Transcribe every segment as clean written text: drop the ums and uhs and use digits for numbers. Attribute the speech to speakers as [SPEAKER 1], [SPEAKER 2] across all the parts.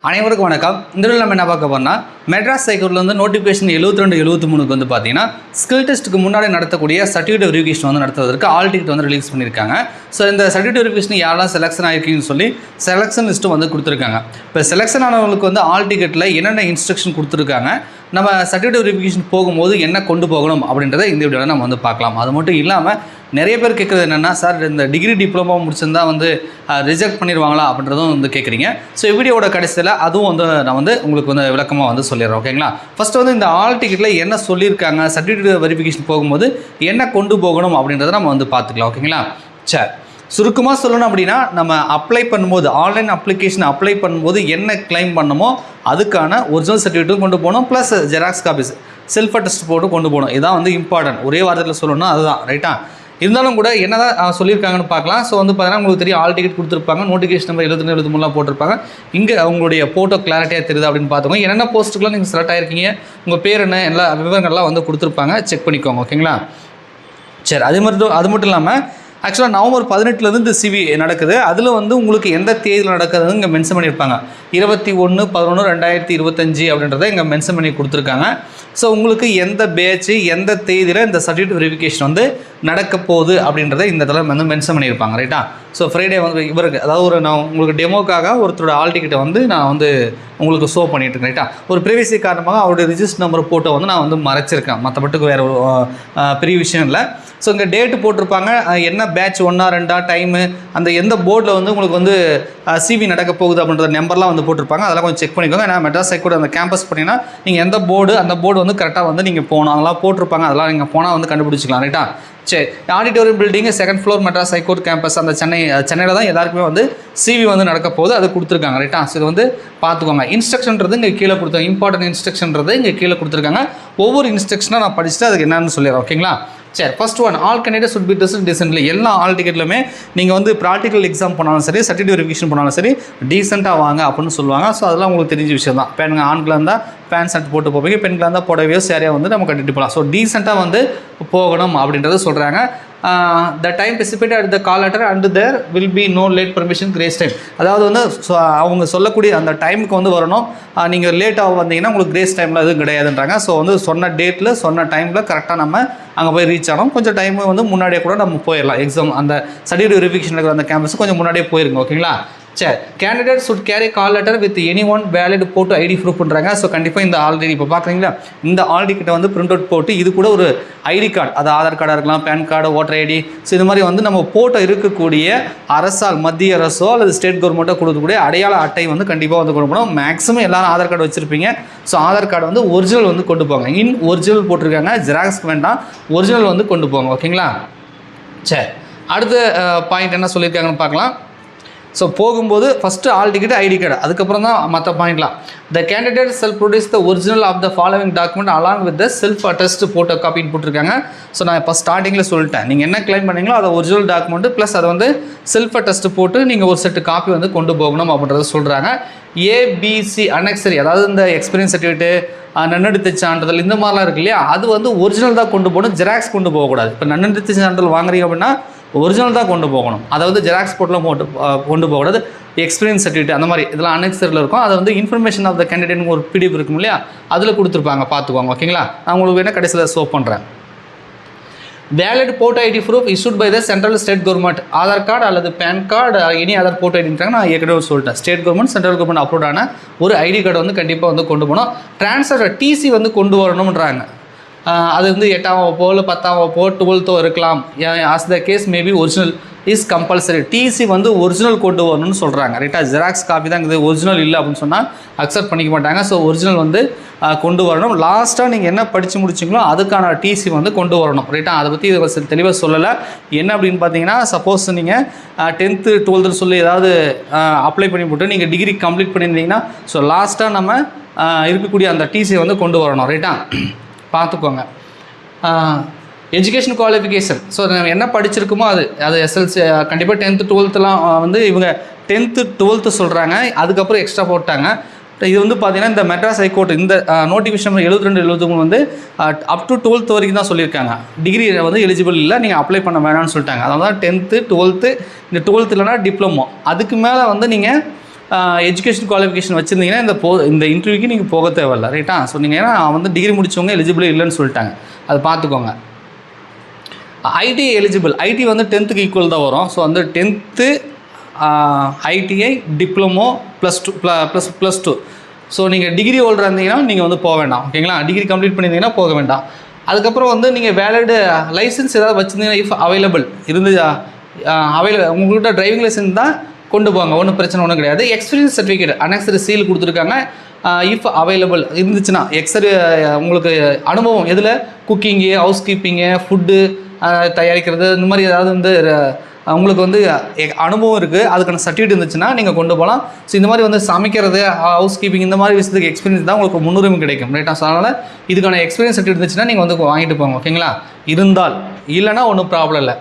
[SPEAKER 1] அனைவருக்கும் வணக்கம். இந்த வீடியோவில் நம்ம என்ன பார்க்க போறோம்னா மெட்ராஸ் ஹைகோர்ட்ல வந்து நோட்டிஃபிகேஷன் 72-73 வந்து பார்த்தீங்கன்னா ஸ்கில் டெஸ்ட்டுக்கு முன்னாடி நடத்தக்கூடிய சர்டிஃபிகேட் வெரிஃபிகேஷன் வந்து நடத்துவதற்கு ஆல் டிக்கெட் வந்து ரிலீஸ் பண்ணியிருக்காங்க. ஸோ இந்த சர்டிஃபிகேட் வெரிஃபிகேஷன் யாரெல்லாம் செலெக்ஷன் ஆகிருக்கீங்கன்னு சொல்லி செலெக்ஷன் லிஸ்ட்டு வந்து கொடுத்துருக்காங்க. இப்போ செலெக்ஷன் ஆனவங்களுக்கு வந்து ஆல் டிக்கெட்டில் என்னென்ன இன்ஸ்ட்ரக்ஷன் கொடுத்துருக்காங்க, நம்ம சர்டிஃபிகேட் வெரிஃபிகேஷன் போகும்போது என்ன கொண்டு போகணும் அப்படின்றத இந்த வீடியோவில் நம்ம வந்து பார்க்கலாம். அது மட்டும் இல்லாமல் நிறைய பேர் கேட்குறது என்னென்னா, சார் இந்த டிகிரி டிப்ளமோ முடிச்சிருந்தா வந்து ரிஜெக்ட் பண்ணிடுவாங்களா அப்படின்றதும் வந்து கேட்குறீங்க. ஸோ வீடியோட கடைசியில் அதுவும் வந்து நான் வந்து உங்களுக்கு வந்து விளக்கமாக வந்து சொல்லிடுறேன். ஓகேங்களா? ஃபஸ்ட்டு வந்து இந்த ஆல் டிக்கெட்டில் என்ன சொல்லியிருக்காங்க, சர்டிஃபிகேட் வெரிஃபிகேஷன் போகும்போது என்ன கொண்டு போகணும் அப்படின்றத நம்ம வந்து பார்த்துக்கலாம். ஓகேங்களா? சரி, சுருக்கமாக சொல்லணும் அப்படின்னா, நம்ம அப்ளை பண்ணும்போது ஆன்லைன் அப்ளிகேஷன் அப்ளை பண்ணும்போது என்ன கிளைம் பண்ணணுமோ அதுக்கான ஒரிஜினல் சர்டிஃபிகேட்டும் கொண்டு போகணும், plus xerox copies self attest போட்டு கொண்டு போகணும். இதுதான் வந்து இம்பார்ட்டன்ட். ஒரே வாரத்தில் சொல்லணும்னா அதுதான். ரைட்டா? இருந்தாலும் கூட என்ன தான் சொல்லியிருக்காங்கன்னு பார்க்கலாம். ஸோ வந்து பார்த்தீங்கன்னா உங்களுக்கு தெரியும், ஆல் டிக்கெட் கொடுத்துருப்பாங்க, நோட்டிஃபிகேஷன் நம்பர் 72-73 போட்டிருப்பாங்க. இங்கே உங்களுடைய ஃபோட்டோ கிளாரிட்டியாக தெரியுது அப்படின்னு பார்த்துக்கோங்க. என்னென்ன போஸ்ட்டுக்கெலாம் நீங்கள் செலக்ட் ஆகிருக்கீங்க, உங்கள் பேர் என்ன, எல்லா விவரங்கள்லாம் வந்து கொடுத்துருப்பாங்க, செக் பண்ணிக்கோங்க. ஓகேங்களா? சரி, அது மட்டும் இல்லாமல் ஆக்சுவலாக நவம்பர் 18 இந்த சிவி நடக்குது. அதில் வந்து உங்களுக்கு எந்த தேதியில் நடக்குதுன்னு இங்கே மென்ஷன் பண்ணியிருப்பாங்க. 21/11/2025 அப்படின்றத இங்கே மென்ஷன் பண்ணி கொடுத்துருக்காங்க. ஸோ உங்களுக்கு எந்த பேட்ச் எந்த தேதியில் இந்த சர்டிஃபிகேட் வெரிஃபிகேஷன் வந்து நடக்க போகுது அப்படின்றத இந்த இடத்துல வந்து மென்ஷன் பண்ணியிருப்பாங்க. ரைட்டா? ஸோ ஃப்ரைடே வந்து இவருக்கு, அதாவது நான் உங்களுக்கு டெமோக்காக ஒருத்தரோட ஆல் டிக்கெட்டை வந்து நான் வந்து உங்களுக்கு ஷோ பண்ணிட்டுருக்கேன். ரைட்டா? ஒரு ப்ரைவசி காரணமாக அவருடைய ரிஜிஸ்டர் நம்பர் போட்டோ வந்து நான் வந்து மறைச்சிருக்கேன். மற்றபட்டுக்கு வேறு ஒரு பெரிய விஷயம் இல்லை. ஸோ இங்கே டேட்டு போட்டிருப்பாங்க, என்ன பேட்ச் 1 or 2 டைமு, அந்த எந்த போர்டில் வந்து உங்களுக்கு வந்து சிவி நடக்க போகுது அப்படின்ற நம்பர்லாம் வந்து போட்டிருப்பாங்க. அதெல்லாம் கொஞ்சம் செக் பண்ணிக்கோங்க. ஏன்னா மெட்ராஸ் ஹைகோர்ட் அந்த கேம்பஸ் பண்ணிங்கன்னா நீங்கள் எந்த போர்டு, அந்த போர்டு வந்து கரெக்டாக வந்து நீங்கள் போகணும். அதெல்லாம் போட்டிருப்பாங்க. அதெல்லாம் நீங்கள் போனால் வந்து கண்டுபிடிச்சிக்கலாம். ரைட்டா? சரி, auditorium building 2nd floor Madras high court campus, அந்த சென்னையில் தான் எல்லாருக்குமே வந்து சிவி வந்து நடக்க போகுது. அது கொடுத்துருக்காங்க. ரைட்டா? ஸோ இது வந்து பார்த்துக்கோங்க. இன்ஸ்ட்ரக்ஷன்றது இங்கே கீழே கொடுத்தாங்க. இம்பார்ட்டன்ட் இன்ஸ்ட்ரக்ஷன்றது இங்கே கீழே கொடுத்துருக்காங்க. ஒவ்வொரு இன்ஸ்ட்ரக்ஷனாக நான் படிச்சுட்டு அதுக்கு என்னன்னு சொல்லிடுறேன். ஓகேங்களா? சரி, first one, all candidates should be dressed decently. எல்லா ஆல் டிக்கெட்லுமே நீங்கள் வந்து ப்ராக்டிக்கல் எக்ஸாம் போனாலும் சரி, சர்டிஃபிகேட் வெரிஃபிகேஷன் போனாலும் சரி, டீசெண்டாக வாங்க அப்படின்னு சொல்லுவாங்க. ஸோ அதெல்லாம் உங்களுக்கு தெரிஞ்ச விஷயம் தான். பெண்கள் ஆண்களாக இருந்தால் பேண்ட் ஷர்ட் போட்டு போவீங்க, பெண்களாக இருந்தால் புடவையோ சேரையோ வந்து நம்ம கட்டிட்டு போகலாம். ஸோ டீசெண்டாக வந்து போகணும் அப்படின்றத சொல்கிறாங்க. the time specified at the call letter and there will be no late permission grace time. அதாவது வந்து அவங்க சொல்லக்கூடிய அந்த டைமுக்கு வந்து வரணும். நீங்கள் லேட்டாக வந்தீங்கன்னா உங்களுக்கு கிரேஸ் டைமில் எதுவும் கிடையாதுன்றாங்க. ஸோ வந்து சொன்ன டேட்டில் சொன்ன டைமில் கரெக்டாக நம்ம அங்கே போய் ரீச் ஆகணும். கொஞ்சம் டைம் வந்து முன்னாடியே கூட நம்ம போயிடலாம். எக்ஸாம் அந்த சர்டிஃபிகேட் வெரிஃபிகேஷன் இருக்கிற அந்த கேம்பஸ் கொஞ்சம் முன்னாடியே போயிருங்க. ஓகேங்களா? சரி, candidate should carry call letter with any one valid போட்டு ஐடி ப்ரூஃப் பண்ணுறாங்க. ஸோ கண்டிப்பாக இந்த ஆல்ரெடி இப்போ பார்க்குறீங்களா, இந்த ஆல் டிக்கெட்டை வந்து பிரிண்ட் அவுட் போட்டு இது கூட ஒரு ஐடி கார்டு, அது ஆதார் கார்டாக இருக்கலாம், PAN card, voter ID, so இது மாதிரி வந்து நம்ம போட்டோ இருக்கக்கூடிய அரசால், மத்திய அரசோ அல்லது ஸ்டேட் கவர்மெண்ட்டோ கொடுக்கக்கூடிய அடையாள அட்டை வந்து கண்டிப்பாக வந்து கொண்டு போகணும். மேக்ஸிமம் எல்லாரும் ஆதார் கார்டு வச்சுருப்பீங்க. ஸோ ஆதார் கார்டு வந்து ஒரிஜினல் வந்து கொண்டு போங்க. ஒரிஜினல் போட்டிருக்காங்க, ஜெராக்ஸ்க்கு வேண்டாம், ஒரிஜினல் வந்து கொண்டு போங்க. ஓகேங்களா? சரி, அடுத்த பாயிண்ட் என்ன சொல்லியிருக்காங்கன்னு பார்க்கலாம். ஸோ போகும்போது first all ticket, ID card, அதுக்கப்புறம் தான் மற்ற பாயிண்ட்லாம். The candidate self produce the original of the following document along with the self attest photo காப்பின்னு போட்டிருக்காங்க. ஸோ நான் இப்போ ஸ்டார்டிங்கில் சொல்லிட்டேன், நீங்கள் என்ன கிளைம் பண்ணீங்களோ அதை ஒரிஜினல் டாக்குமெண்ட்டு ப்ளஸ் அதை வந்து செல்ஃப் அட்டஸ்ட் போட்டு நீங்கள் ஒரு செட்டு காப்பி வந்து கொண்டு போகணும் அப்படின்றத சொல்கிறாங்க. ஏபிசி அனெக்சரி, அதாவது இந்த எக்ஸ்பீரியன்ஸ் சர்டிஃபிகேட்டு, நன்னெடுத்த சான்றிதழ், இந்த மாதிரிலாம் இருக்கு இல்லையா, அது வந்து ஒரிஜினல் தான் கொண்டு போகணும், ஜெராக்ஸ் கொண்டு போகக்கூடாது. இப்போ நன்னெடுத்த சான்றிதழ் வாங்குறீங்க அப்படின்னா ஒரிஜினல் தான் கொண்டு போகணும். அதாவது ஜெராக்ஸ் போட்டெலாம் கொண்டு போகக்கூடாது. எக்ஸ்பீரியன்ஸ் சர்டிஃபிகேட் அந்த மாதிரி இதெல்லாம் அனெக்சரில் இருக்கும். அது வந்து இன்ஃபர்மேஷன் ஆஃப் த கேண்டிடேட் ஒரு பிடிஎஃப் இருக்கும் இல்லையா, அதில் கொடுத்துருப்பாங்க, பார்த்துக்கோங்க. ஓகேங்களா? நான் உங்களுக்கு வேணால் கடைசியில் ஷோ பண்ணுறேன். Valid photo ID proof issued by the central state government, Aadhaar card அல்லது PAN card, any other photo ஐடின்றாங்க. நான் ஏற்கனவே சொல்லிட்டேன், state government, central government approve ஆன ஒரு ஐடி கார்டு வந்து கண்டிப்பாக வந்து கொண்டு போகணும். ட்ரான்ஸ்ஃபர் டிசி வந்து கொண்டு வரணும்ன்றாங்க. அது வந்து 8ஆம் வகுப்போ இல்லை 10ஆம் வகுப்போ 12தோ இருக்கலாம். As the case maybe original is compulsory. TC வந்து ஒரிஜினல் கொண்டு வரணும்னு சொல்கிறாங்க. ரைட்டா? ஜெராக்ஸ் காப்பி தான் இது, ஒரிஜினல் இல்லை அப்படின்னு சொன்னால் அக்செப்ட் பண்ணிக்க மாட்டாங்க. ஸோ ஒரிஜினல் வந்து கொண்டு வரணும். லாஸ்ட்டாக நீங்கள் என்ன படித்து முடிச்சிங்களோ அதுக்கான டிசி வந்து கொண்டு வரணும். ரைட்டா? அதை பற்றி இது தெளிவாக சொல்லலை. என்ன அப்படின்னு பார்த்தீங்கன்னா, சப்போஸ் நீங்கள் 10th 12th சொல்லி ஏதாவது அப்ளை பண்ணி போட்டு நீங்கள் டிகிரி கம்ப்ளீட் பண்ணியிருந்தீங்கன்னா, ஸோ லாஸ்ட்டாக நம்ம இருக்கக்கூடிய அந்த டிசியை வந்து கொண்டு வரணும். ரைட்டா? பார்த்துக்கோங்க. எஜுகேஷன் குவாலிஃபிகேஷன், ஸோ நம்ம என்ன படிச்சிருக்குமோ அது எஸ்எல்சி, கண்டிப்பாக 10th 12thலாம் வந்து இவங்க 10th 12th சொல்கிறாங்க, அதுக்கப்புறம் எக்ஸ்ட்ரா போட்டாங்க. இது வந்து பார்த்தீங்கன்னா இந்த மெட்ராஸ் ஹைகோர்ட் இந்த நோட்டிஃபிகேஷன் 72-73 வந்து அப் டு 12th வரைக்கும் தான் சொல்லியிருக்காங்க. டிகிரி வந்து எலிஜிபிள் இல்லை, நீங்கள் அப்ளை பண்ண வேணாம்னு சொல்லிட்டாங்க. அதனால தான் 10th 12th, இந்த 12th இல்லைனா டிப்ளமோ, அதுக்கு மேலே வந்து நீங்கள் எஜுகேஷன் குவாலிஃபிகேஷன் வச்சுருந்தீங்கன்னா இந்த இன்டர்வியூக்கு நீங்கள் போக தேவையில்ல ரைட்டா. ஸோ நீங்கள் ஏன்னா வந்து டிகிரி முடித்தவங்க எலிஜிபிள் இல்லைன்னு சொல்லிட்டாங்க, அது பார்த்துக்கோங்க. ஐடி எலிஜிபிள், ஐடி வந்து 10th ஈக்குவல் தான் வரும். ஸோ வந்து 10th ஐடிஐ டிப்ளமோ +2 ஸோ நீங்கள் டிகிரி ஹோல்டராக இருந்தீங்கன்னா நீங்கள் வந்து போக வேண்டாம் ஓகேங்களா. டிகிரி கம்ப்ளீட் பண்ணியிருந்தீங்கன்னா போக வேண்டாம். அதுக்கப்புறம் வந்து நீங்கள் வேலிடு லைசன்ஸ் ஏதாவது வச்சுருந்தீங்கன்னா இஃப் அவைலபிள் உங்கள்கிட்ட டிரைவிங் லைசன்ஸ் தான் கொண்டு போங்க, ஒன்றும் பிரச்சனை ஒன்றும் கிடையாது. எக்ஸ்பீரியன்ஸ் சர்டிஃபிகேட் அனெக்ஸ்டு சீல் கொடுத்துருக்காங்க. இஃப் அவைலபிள் இருந்துச்சுன்னா உங்களுக்கு அனுபவம் எதில் குக்கிங்கு, ஹவுஸ் கீப்பிங்கு, ஃபுட்டு தயாரிக்கிறது இந்த மாதிரி ஏதாவது வந்து உங்களுக்கு வந்து அனுபவம் இருக்குது, அதுக்கான சர்டிஃபிகேட் இருந்துச்சுன்னா நீங்கள் கொண்டு போகலாம். ஸோ இந்த மாதிரி வந்து சமைக்கிறது, ஹவுஸ் கீப்பிங் இந்த மாதிரி விஷயத்துக்கு எக்ஸ்பீரியன்ஸ் தான் உங்களுக்கு முன்னுரிமை கிடைக்கும் ரைட்டா. ஸோ அதனால் இதுக்கான எக்ஸ்பீரியன்ஸ் சர்டிஃபிகேட் இருந்துச்சுன்னா நீங்கள் வந்து வாங்கிட்டு போங்க ஓகேங்களா. இருந்தால் இல்லைனா ஒன்றும் ப்ராப்ளம் இல்லை.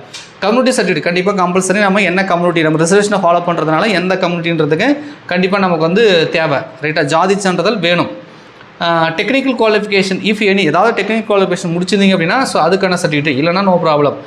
[SPEAKER 1] கம்யூனிட்டி சர்டிஃபிகேட் கண்டிப்பாக கம்பல்சரி. நம்ம என்ன கம்யூனிட்டி நம்ம ரிசர்வேஷனை ஃபாலோ பண்ணுறதுனால எந்த கம்யூனிட்டின்றதுக்கு கண்டிப்பாக நமக்கு வந்து தேவை ரைட்டா. ஜாதி சான்றிதழ் வேணும். டெக்னிக்கல் குவாலிஃபிகேஷன் இஃப் எனி ஏதாவது டெக்னிக்கல் குவாலிஃபிகேஷன் முடிச்சிருந்தீங்க அப்படின்னா ஸோ அதுக்கான சர்டிஃபிகேட் இல்லைனா no problem.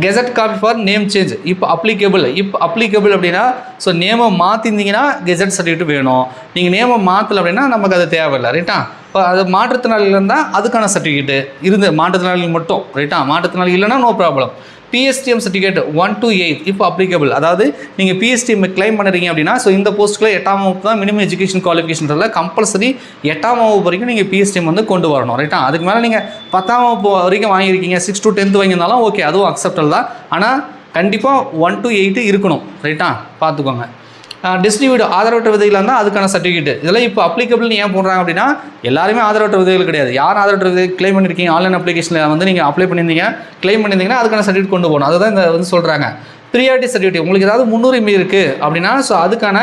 [SPEAKER 1] Gazette copy for name change இப்போ அப்ளிகபிள் அப்படின்னா ஸோ நேமை மாற்றிருந்தீங்கன்னா கெசட் சர்டிஃபிகேட் வேணும். நீங்கள் நேமை மாற்றலை அப்படின்னா நமக்கு அது தேவையில்லை ரைட்டா. இப்போ அது மாற்றுத்திறனாளிகள் இருந்தால் அதுக்கான சர்டிஃபிகேட்டு மாற்றுத்திறனாளிகள் மட்டும் ரைட்டா. மாற்றுத்திறனாளி இல்லைனா no problem. PSTM certificate 1 to 8 இப்போ அப்ளிகபிள். அதாவது நீங்கள் PSTM கிளைம் பண்ணுறீங்க அப்படின்னா ஸோ இந்த போஸ்ட்டுக்குள்ள 8ஆம் வகுப்பு தான் மினிமம் எஜுகேஷன் குவாலிஃபிகேஷன்றதுல கம்பல்சரி 8ஆம் வகுப்பு வரைக்கும் நீங்கள் PSTM வந்து கொண்டு வரணும் ரைட்டா. அதுக்கு மேலே நீங்கள் 10ஆம் வகுப்பு வரைக்கும் வாங்கியிருக்கீங்க, 6 to 10th வாங்கியிருந்தாலும் ஓகே, அதுவும் அக்செப்டபிள் தான். ஆனால் கண்டிப்பாக 1 to 8 இருக்கணும் ரைட்டா, பார்த்துக்கோங்க. டிஸ்ட்ரிபியூட் ஆதரவற்ற விதைகளாக இருந்தால் அதுக்கான சர்டிஃபிகேட் இதெல்லாம் இப்போ அப்ளிகபிள்னு ஏன் போடுறாங்க அப்படின்னா எல்லாருமே ஆதரவற்ற விதைகள் கிடையாது. யார் ஆதரவற்ற விதை கிளைம் பண்ணியிருக்கீங்க ஆன்லைன் அப்ளிகேஷனில் வந்து நீங்கள் அப்ளை பண்ணியிருந்தீங்க கிளைம் பண்ணியிருந்தீங்கன்னா அதுக்கான சர்டிஃபிகேட் கொண்டு போகணும். அதுதான் இந்த வந்து சொல்கிறாங்க. ப்ரியாரிட்டி சர்டிஃபிகேட் உங்களுக்கு ஏதாவது முன்னுரிமை இருக்குது அப்படின்னா ஸோ அதுக்கான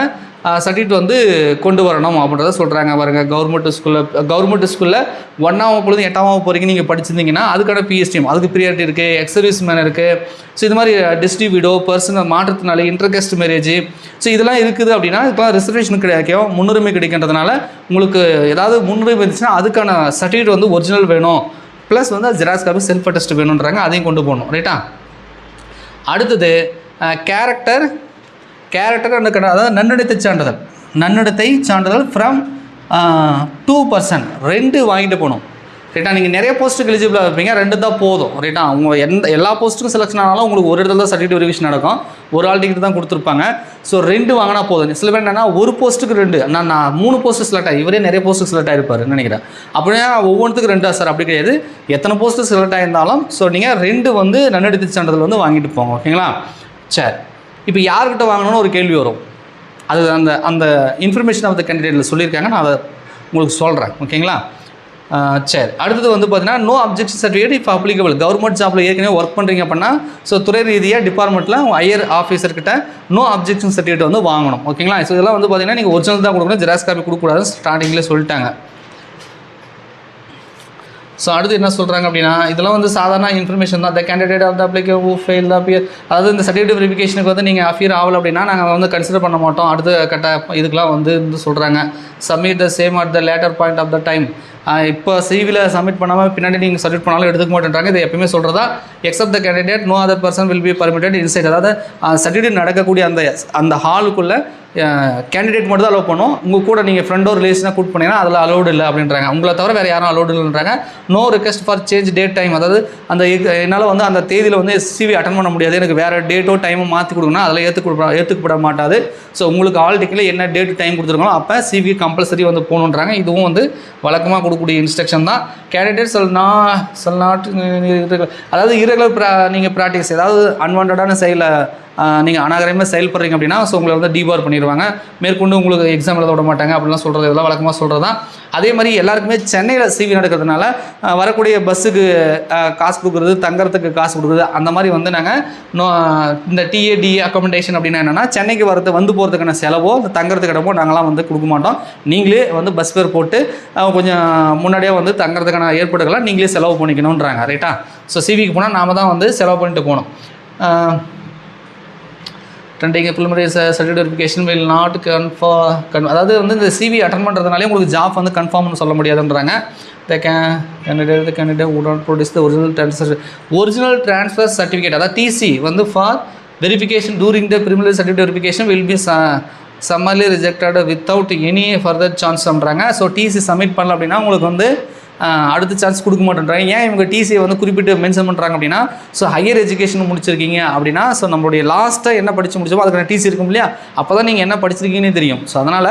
[SPEAKER 1] சர்டிஃபிகேட் வந்து கொண்டு வரணும் அப்படின்றத சொல்கிறாங்க. பாருங்கள், கவர்மெண்ட் ஸ்கூலில் 1ஆம் வகுப்புலேருந்து 8ஆம் வகுப்பு வரைக்கும் நீங்கள் படிச்சிருந்தீங்கன்னா அதுக்கான PSTM அதுக்கு ப்ரியாரிட்டி இருக்குது. எக்ஸர்வீஸ் மேன் இருக்குது. ஸோ இது மாதிரி டிஸ்ட்ரிபியூடோ பர்சனல் மாற்றத்தினால இன்டர்கேஸ்ட் மேரேஜ் ஸோ இதெல்லாம் இருக்குது அப்படின்னா இப்போலாம் ரிசர்வேஷன் கிடைக்கும், முன்னுரிமை கிடைக்கின்றதுனால உங்களுக்கு ஏதாவது முன்னுரிமை இருந்துச்சுன்னா அதுக்கான சர்டிஃபிகேட் வந்து ஒரிஜினல் வேணும். ப்ளஸ் வந்து ஜெராக்ஸ் காப்பி செல்ஃப் அட்டஸ்ட் வேணுன்றாங்க, அதையும் கொண்டு போகணும் ரைட்டா. அடுத்தது கேரக்டர் அதாவது நன்னடத்தை சான்றிதழ் ஃப்ரம் 2% 2 வாங்கிட்டு போகணும் ரைட்டா. நீங்கள் நிறைய போஸ்ட்டுக்கு எலிஜிபிளாக இருப்பீங்க, 2 தான் போதும் ரைட்டா. அவங்க எல்லா போஸ்ட்டுக்கும் செலெக்ஷன் ஆனாலும் உங்களுக்கு ஒரு இடத்துல தான் சர்டிஃபிகேட் வெரிஃபிகேஷன் நடக்கும், ஒரு ஆள் டிக்கெட் தான் கொடுத்துருப்பாங்க. ஸோ 2 வாங்கினா போதும். சில பேர் என்னன்னா ஒரு போஸ்ட்டுக்கு 2 நான் 3 போஸ்ட்டு செலக்ட் ஆகி இவரே நிறைய போஸ்ட்டுக்கு செலக்ட் ஆகிருப்பாருன்னு நினைக்கிறேன். அப்படின்னா ஒவ்வொன்றுத்துக்கு 2 சார் அப்படி கிடையாது, எத்தனை போஸ்ட்டு செலக்ட் ஆகியிருந்தாலும் ஸோ நீங்கள் 2 வந்து நன்னடத்தை சான்றிதழ் வந்து வாங்கிட்டு போங்க ஓகேங்களா. சரி, இப்போ யார்கிட்ட வாங்கணும்னு ஒரு கேள்வி வரும். அது அந்த இன்ஃபர்மேஷன் ஆஃப் த கேண்டிடேட்டில் சொல்லியிருக்காங்க, நான் அதை உங்களுக்கு சொல்கிறேன் ஓகேங்களா. சரி, அடுத்தது வந்து பார்த்தீங்கன்னா நோ அப்ஜெக்ஷன் சர்டிஃபிகேட் இப்போ அப்ளிகபிள். கவர்மெண்ட் ஜாப்பில் ஏற்கனவே ஒர்க் பண்ணுறீங்க அப்படின்னா ஸோ துறை ரீதியாக டிபார்ட்மெண்ட்டில் ஹையர் ஆஃபீஸர்கிட்ட நோ அப்ஜெக்ஷன் சர்டிஃபிகேட் வந்து வாங்கணும் ஓகேங்களா. ஸோ இதெல்லாம் வந்து பார்த்தீங்கன்னா நீங்கள் ஒரிஜினல் தான் கொடுக்கணும், ஜெராக்ஸ் காப்பி கொடுக்கக்கூடாதுன்னு ஸ்டார்டிங்கில் சொல்லிட்டாங்க. ஸோ அடுத்து என்ன சொல்கிறாங்க அப்படின்னா இதெல்லாம் வந்து சாதாரண இன்ஃபர்மேஷன் தான். The candidate of the application who fail the appear, அதாவது இந்த சர்டிஃபிகேட் வெரிஃபிகேஷனுக்கு வந்து நீங்கள் அஃபியர் ஆகலை அப்படின்னா நாங்கள் வந்து கன்சிடர் பண்ண மாட்டோம். அடுத்த இதுக்கெலாம் வந்து சொல்கிறாங்க submit the same at the later point of the time. இப்போ சிவியில் சப்மிட் பண்ணாமல் பின்னாடி நீங்கள் சப்மிட் பண்ணாலும் எடுத்துக்க மாட்டேன்றாங்க. இதை எப்பயுமே சொல்கிறதா except the candidate no other person will be permitted inside. அதாவது சர்டிஃபிகேட் நடக்கக்கூடிய அந்த ஹாலுக்குள்ளே கேண்டிடேட் மட்டும் தான் அலோவ் பண்ணும். உங்கள் கூட நீங்கள் ஃப்ரெண்டோ ரிலேஷனாக கூட் பண்ணிங்கன்னா அதில் அலோடு இல்லை அப்படின்றாங்க. உங்களை தவிர வேறு யாரும் அலோடு இல்லைன்றாங்க. No request for change date time, அதாவது என்னால் வந்து அந்த தேதியில் வந்து சிவி அட்டன் பண்ண முடியாது, எனக்கு வேறு டேட்டோ டைமோ மாற்றி கொடுக்கணும், அதில் ஏற்றுக்கப்பட மாட்டாது. ஸோ உங்களுக்கு ஆல் டிக்கெட்டில் என்ன டேட் டைம் கொடுத்துருக்கோம் அப்போ சிவி கம்பல்சரி வந்து போகணுன்றாங்க. இதுவும் வந்து வழக்கமாக கொடுக்கக்கூடிய இன்ஸ்ட்ரக்ஷன் தான். கேண்டிடேட் சொல் நாட் அதாவது இரகுலர் நீங்கள் ப்ராக்டிஸ் ஏதாவது அன்வான்டான செயலை நீங்கள் அநாகரமாக செயல்படுறீங்க அப்படின்னா ஸோ உங்களை வந்து டிபார் பண்ணிடுவாங்க, மேற்கொண்டு உங்களுக்கு எக்ஸாம் எழுத விட மாட்டாங்க அப்படிலாம் சொல்கிறது. இதெல்லாம் வழக்கமாக சொல்கிறது தான். அதே மாதிரி எல்லாருக்குமே சென்னையில் சிவி நடக்கிறதுனால வரக்கூடிய பஸ்ஸுக்கு காசு கொடுக்குறது, தங்குறதுக்கு காசு கொடுக்குறது, அந்த மாதிரி வந்து நாங்கள் இந்த டிஏ அக்காமடேஷன் அப்படின்னா என்னென்னா சென்னைக்கு வந்து போகிறதுக்கான செலவோ தங்குறதுக்கு இடமோ நாங்களாம் வந்து கொடுக்க மாட்டோம். நீங்களே வந்து பஸ் பேர் போட்டு கொஞ்சம் முன்னாடியே வந்து தங்குறதுக்கான ஏற்பாடுகள்லாம் நீங்களே செலவு பண்ணிக்கணுன்றாங்க ரைட்டா. ஸோ சிவிக்கு போனால் நாம் தான் வந்து செலவு பண்ணிட்டு போகணும். Tending preliminary certificate verification will not அதாவது வந்து இந்த சிவி அட்டன் பண்ணுறதுனாலே உங்களுக்கு ஜாப் வந்து கன்ஃபார்ம்னு சொல்ல முடியாதுன்றாங்க. கேண்டிடேட் உடன் produce the original transfer certificate அதாவது டிசி வந்து for verification during the preliminary certificate verification will be summarily rejected without any further chance பண்ணுறாங்க. ஸோ டிசி சப்மிட் பண்ணல அப்படின்னா உங்களுக்கு வந்து அடுத்த சான்ஸ் கொடுக்க மாட்டேன்றாங்க. ஏன் இவங்க டிசியை வந்து குறிப்பிட்டு மென்ஷன் பண்ணுறாங்க அப்படின்னா, ஸோ ஹையர் எஜுகேஷன் முடிச்சிருக்கீங்க அப்படின்னா, ஸோ நம்மளுடைய லாஸ்ட்டாக என்ன படித்து முடிச்சோமோ அதுக்கான டிசி இருக்கும் இல்லையா, அப்போ தான் நீங்கள் என்ன படிச்சிருக்கீங்கன்னு தெரியும். ஸோ அதனால்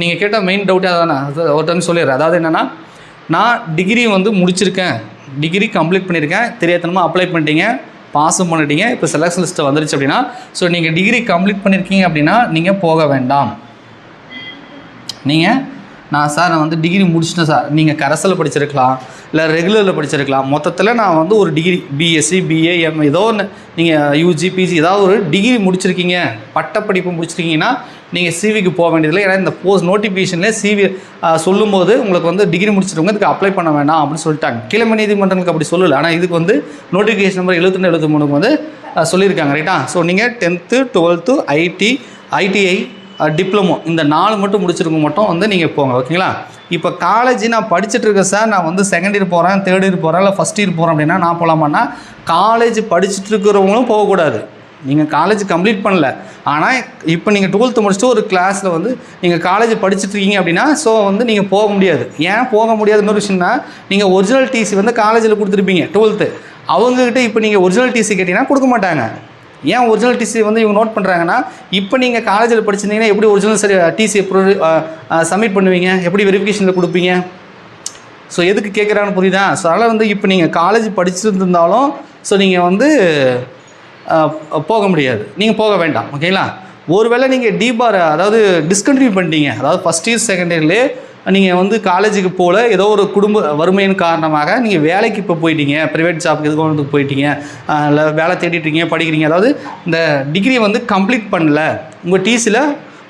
[SPEAKER 1] நீங்கள் கேட்ட மெயின் டவுட்டே அதானே, ஒரு டைம் சொல்லிடுறேன். அதாவது என்னென்னா, நான் டிகிரி வந்து முடிச்சிருக்கேன், டிகிரி கம்ப்ளீட் பண்ணியிருக்கேன், தெரியாதனமாக அப்ளை பண்ணிட்டீங்க, பாஸும் பண்ணிட்டீங்க, இப்போ செலக்ஷன் லிஸ்ட்டு வந்துருச்சு அப்படின்னா, ஸோ நீங்கள் டிகிரி கம்ப்ளீட் பண்ணியிருக்கீங்க அப்படின்னா நீங்கள் போக வேண்டாம். நான் வந்து டிகிரி முடிச்சிட்டேன் சார், நீங்கள் கரஸில் படிச்சிருக்கலாம், இல்லை ரெகுலரில் படிச்சிருக்கலாம், மொத்தத்தில் நான் வந்து ஒரு டிகிரி பிஎஸ்சி பிஏ எம் ஏதோ ஒன்று நீங்கள் யூஜி பிஜி ஏதாவது ஒரு டிகிரி முடிச்சிருக்கீங்க, பட்டப்படிப்பு முடிச்சிருக்கீங்கன்னா நீங்கள் சிவிக்கு போக வேண்டியதில்லை. ஏன்னா இந்த போஸ்ட் நோட்டிஃபிகேஷனில் சிவி சொல்லும்போது உங்களுக்கு வந்து டிகிரி முடிச்சிருக்கவங்க இதுக்கு அப்ளை பண்ண வேண்டாம் அப்படின்னு சொல்லிட்டாங்க. கீழமை நீதிமன்றங்களுக்கு அப்படி சொல்லலை, ஆனால் இதுக்கு வந்து நோட்டிஃபிகேஷன் நம்பர் 72 73 வந்து சொல்லியிருக்காங்க. ரைட்டா? ஸோ நீங்கள் 10th 12th ஐடிஐ டிப்ளமோ இந்த 4 மட்டும் முடிச்சிருக்க மட்டும் வந்து நீங்கள் போங்க. ஓகேங்களா? இப்போ காலேஜ் நான் படிச்சுட்ருக்கேன் சார், நான் வந்து செகண்ட் இயர் போகிறேன், தேர்ட் இயர் போகிறேன், இல்லை ஃபஸ்ட் இயர் போகிறேன் அப்படின்னா நான் போகலாமான்னா, காலேஜ் படிச்சுட்டு இருக்கிறவங்களும் போகக்கூடாது. நீங்கள் காலேஜ் கம்ப்ளீட் பண்ணல, ஆனால் இப்போ நீங்கள் 12th முடிச்சுட்டு ஒரு கிளாஸில் வந்து நீங்கள் காலேஜ் படிச்சுட்ருக்கீங்க அப்படின்னா, ஸோ வந்து நீங்கள் போக முடியாது. ஏன் போக முடியாதுன்னு ஒரு விஷயம்னா, நீங்கள் ஒரிஜினல் டிசி வந்து காலேஜில் கொடுத்துருப்பீங்க 12th, அவங்கக்கிட்ட இப்போ நீங்கள் ஒரிஜினல் டிசி கேட்டிங்கன்னா கொடுக்க மாட்டாங்க. ஏன் ஒரிஜினல் டிசி வந்து இவங்க நோட் பண்ணுறாங்கன்னா, இப்போ நீங்கள் காலேஜில் படிச்சிருந்தீங்கன்னா எப்படி ஒரிஜினல் டிசி சப்மிட் பண்ணுவீங்க, எப்படி வெரிஃபிகேஷனில் கொடுப்பீங்க? ஸோ எதுக்கு கேட்குறான்னு புரியுதா? ஸோ அதனால் வந்து இப்போ நீங்கள் காலேஜ் படிச்சுருந்தாலும் ஸோ நீங்கள் வந்து போக முடியாது, நீங்கள் போக வேண்டாம். ஓகேங்களா? ஒருவேளை நீங்கள் டிபார் அதாவது டிஸ்கண்டினியூ பண்ணிட்டீங்க, அதாவது ஃபஸ்ட் இயர் செகண்ட் இயர்லேயே நீங்கள் வந்து காலேஜுக்கு போல ஏதோ ஒரு குடும்ப வறுமையின் காரணமாக நீங்கள் வேலைக்கு இப்போ போயிட்டீங்க, ப்ரைவேட் ஜாப்க்கு எதுக்கு போயிட்டீங்க, இல்லை வேலை தேடிட்டுருக்கீங்க, படிக்கிறீங்க, அதாவது இந்த டிகிரி வந்து கம்ப்ளீட் பண்ணல, உங்கள் டிசியில்